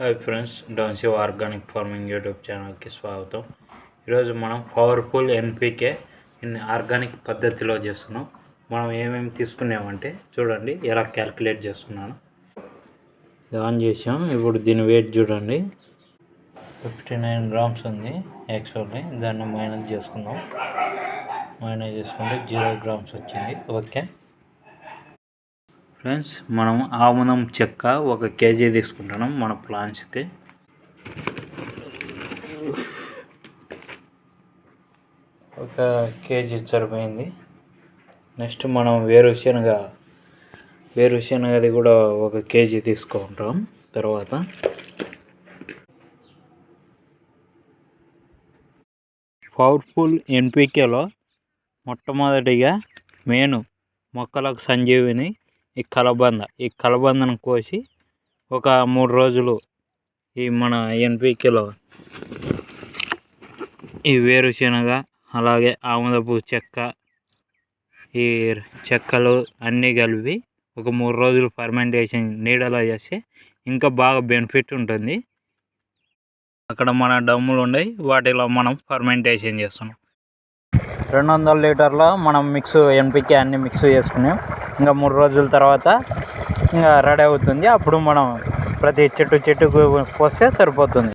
Hi friends, డాన్సివ్ organic farming YouTube ఛానల్కి స్వాగతం. ఈరోజు మనం పవర్ఫుల్ ఎన్పికే ఆర్గానిక్ పద్ధతిలో చేస్తున్నాం. మనం ఏమేమి తీసుకున్నామంటే చూడండి, ఎలా క్యాల్కులేట్ చేస్తున్నాను. ఆన్ చేసాం. ఇప్పుడు దీని వెయిట్ చూడండి, 59 grams ఉంది. యాక్చువల్లీ దాన్ని మైనస్ చేసుకుందాం. మైనస్ చేసుకుంటే 0 grams వచ్చింది. ఓకే ఫ్రెండ్స్, మనం ఆముదం చెక్క 1 kg తీసుకుంటున్నాం మన ప్లాంట్స్కి. ఒక కేజీ సరిపోయింది. నెక్స్ట్ మనం వేరుశనగది కూడా 1 kg తీసుకుంటాం. తర్వాత పవర్ఫుల్ ఎన్పికేలో మొట్టమొదటిగా మొక్కలకు సంజీవిని ఈ కలబందను కోసి ఒక 3 రోజులు ఈ మన ఎన్పికేలో ఈ వేరుశనగ, అలాగే ఆముదపు చెక్క, ఈ చెక్కలు అన్నీ కలిపి ఒక 3 రోజులు ఫర్మెంటేషన్ నీడలో చేస్తే ఇంకా బాగా బెనిఫిట్ ఉంటుంది. అక్కడ మన డమ్ములు ఉన్నాయి, వాటిలో మనం ఫర్మెంటేషన్ చేస్తున్నాం. 200 లీటర్లో మనం ఎన్పికే అన్ని మిక్స్ చేసుకున్నాం. ఇంకా 3 రోజుల తర్వాత ఇంకా రెడీ అవుతుంది. అప్పుడు మనం ప్రతి చెట్టుకు పోస్తే సరిపోతుంది.